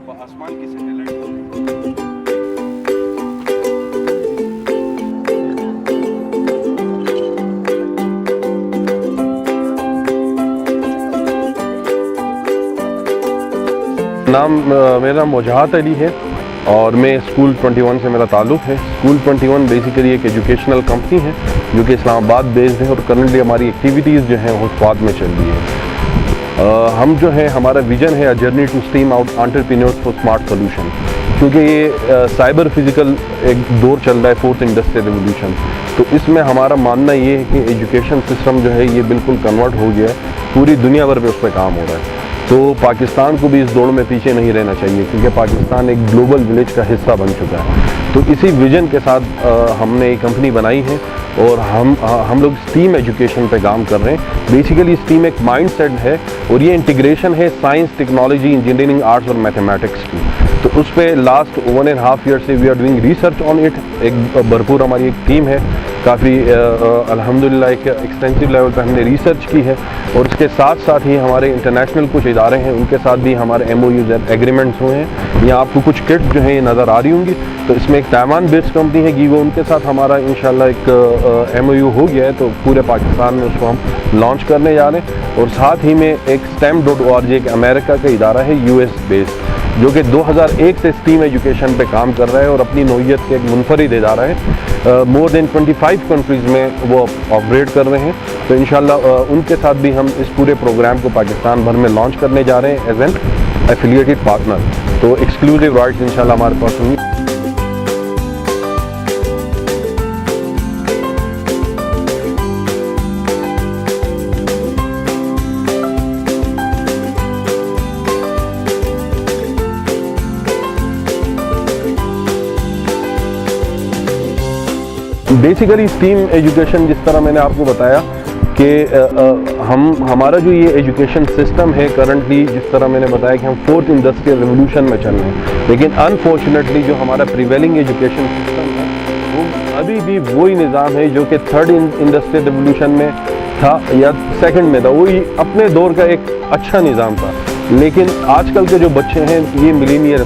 وہ آسمان کی سیٹلائٹ ہے۔ میرا نام وجاہت علی ہے اور میں اسکول 21 سے میرا تعلق ہے۔ اسکول 21 بیسیکلی ایک ایجوکیشنل کمپنی ہے جو کہ اسلام آباد بیسڈ ہے اور کرنٹلی ہماری ایکٹیویٹیز جو ہیں وہ اسپات میں چل رہی ہے۔ ہم جو ہے ہمارا ویژن ہے journey to STEAM out entrepreneurs for smart solution, کیونکہ یہ سائبر فزیکل ایک دور چل رہا ہے، فورتھ انڈسٹریل ریولیوشن، تو اس میں ہمارا ماننا یہ ہے کہ ایجوکیشن سسٹم جو ہے یہ بالکل کنورٹ ہو گیا ہے، پوری دنیا بھر پہ اس پہ کام ہو رہا ہے، تو پاکستان کو بھی اس دوڑ میں پیچھے نہیں رہنا چاہیے، کیونکہ پاکستان ایک گلوبل ولیج کا حصہ بن چکا ہے۔ تو اسی ویژن کے ساتھ ہم نے ایک کمپنی بنائی ہے اور ہم لوگ اسٹیم ایجوکیشن پہ کام کر رہے ہیں۔ بیسیکلی اسٹیم ایک مائنڈ سیٹ ہے اور یہ انٹیگریشن ہے سائنس، ٹیکنالوجی، انجینئرنگ، آرٹس اور میتھمیٹکس کی، تو اس پہ لاسٹ 1.5 ایئر سے we are doing research on it. ایک بھرپور ہماری ایک ٹیم ہے، کافی الحمدللہ ایک ایکسٹینسو لیول پہ ہم نے ریسرچ کی ہے، اور اس کے ساتھ ساتھ ہی ہمارے انٹرنیشنل کچھ ادارے ہیں، ان کے ساتھ بھی ہمارے MOUs ایگریمنٹس ہوئے ہیں۔ یہاں آپ کو کچھ کٹس جو ہیں یہ نظر آ رہی ہوں گی، تو اس میں ایک تائیوان بیسڈ کمپنی ہے گیگو، ان کے ساتھ ہمارا انشاءاللہ ایک MOU ہو گیا ہے، تو پورے پاکستان میں اس کو ہم لانچ کرنے جا رہے ہیں۔ اور ساتھ ہی میں ایک STEM.org ایک امریکہ کا ادارہ ہے US بیسڈ، جو کہ 2001 سے اسٹیم ایجوکیشن پہ کام کر رہا ہے اور اپنی نوعیت کے ایک منفرد ادارہ ہے، مور دین 25 کنٹریز میں وہ آپریٹ کر رہے ہیں، تو انشاءاللہ ان کے ساتھ بھی ہم اس پورے پروگرام کو پاکستان بھر میں لانچ کرنے جا رہے ہیں ایز این ایفیلیٹڈ پارٹنر، تو ایکسکلوسیو رائٹس انشاءاللہ ہمارے پاس ہوں گی۔ بیسیکلی اسٹیم ایجوکیشن جس طرح میں نے آپ کو بتایا کہ ہمارا جو یہ ایجوکیشن سسٹم ہے کرنٹلی، جس طرح میں نے بتایا کہ ہم فورتھ انڈسٹریل ریولیوشن میں چل رہے ہیں، لیکن انفارچونیٹلی جو ہمارا پریویلنگ ایجوکیشن سسٹم ہے وہ ابھی بھی وہی نظام ہے جو کہ تھرڈ انڈسٹریل ریولیوشن میں تھا یا سیکنڈ میں تھا، وہی اپنے دور کا ایک اچھا نظام تھا، لیکن آج کل کے جو بچے ہیں یہ ملینیئلز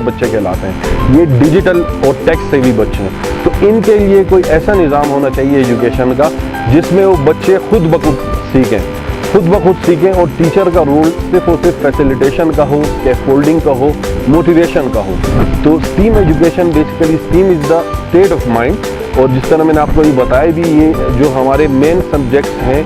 بچے کہلاتے ہیں، یہ ڈیجیٹل اور ٹیک سیوی بچے ہیں، تو ان کے لیے کوئی ایسا نظام ہونا چاہیے ایجوکیشن کا جس میں وہ بچے خود بخود سیکھیں اور ٹیچر کا رول صرف اور صرف فیسیلیٹیشن کا ہو، اسکیفولڈنگ کا ہو، موٹیویشن کا ہو۔ تو STEAM education basically STEAM is the state of mind, اور جس طرح میں نے آپ کو یہ بتایا بھی، یہ جو ہمارے مین سبجیکٹس ہیں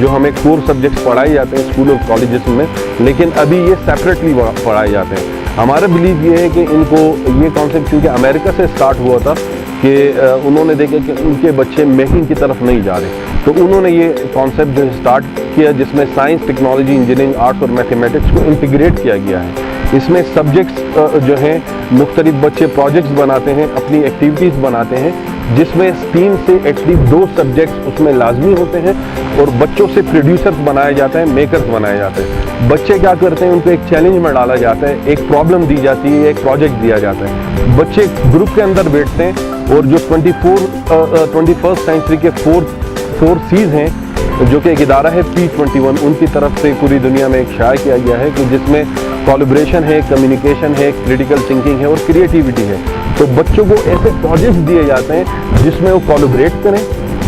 جو ہمیں کور سبجیکٹس پڑھائے جاتے ہیں اسکول اور کالجز میں، لیکن ابھی یہ سیپریٹلی پڑھائے جاتے ہیں۔ ہمارا بلیو یہ ہے کہ ان کو یہ کانسیپٹ چونکہ امریکہ سے اسٹارٹ ہوا تھا کہ انہوں نے دیکھا کہ ان کے بچے میکنگ کی طرف نہیں جا رہے، تو انہوں نے یہ کانسیپٹ جو اسٹارٹ کیا جس میں سائنس، ٹیکنالوجی، انجینئرنگ، آرٹس اور میتھمیٹکس کو انٹیگریٹ کیا گیا ہے۔ اس میں سبجیکٹس جو ہیں مختلف بچے پروجیکٹس بناتے ہیں، اپنی ایکٹیویٹیز بناتے ہیں، جس میں اسٹیم سے ایٹ لیسٹ 2 سبجیکٹس اس میں لازمی ہوتے ہیں، اور بچوں سے پروڈیوسرز بنایا جاتا ہے، میکرز بنائے جاتے ہیں۔ بچے کیا کرتے ہیں، ان کو ایک چیلنج میں ڈالا جاتا ہے، ایک پرابلم دی جاتی ہے، ایک پروجیکٹ دیا جاتا ہے، بچے گروپ کے اندر بیٹھتے ہیں، اور جو 21st سینچری کے 4 C's ہیں، جو کہ ایک ادارہ ہے P21، ان کی طرف سے پوری دنیا میں ایک شائع کیا گیا ہے کہ جس میں کولیبریشن ہے، کمیونیکیشن ہے، کریٹیکل تھنکنگ ہے اور کریٹیوٹی ہے۔ تو بچوں کو ایسے پروجیکٹس دیے جاتے ہیں جس میں وہ کولیبریٹ کریں،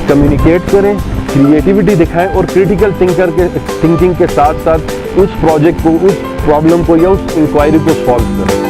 کمیونیکیٹ کریں، کریٹیوٹی دکھائیں اور کریٹیکل تھنکنگ کے ساتھ ساتھ اس پروجیکٹ کو، اس پرابلم کو یا اس انکوائری کو سالو کریں۔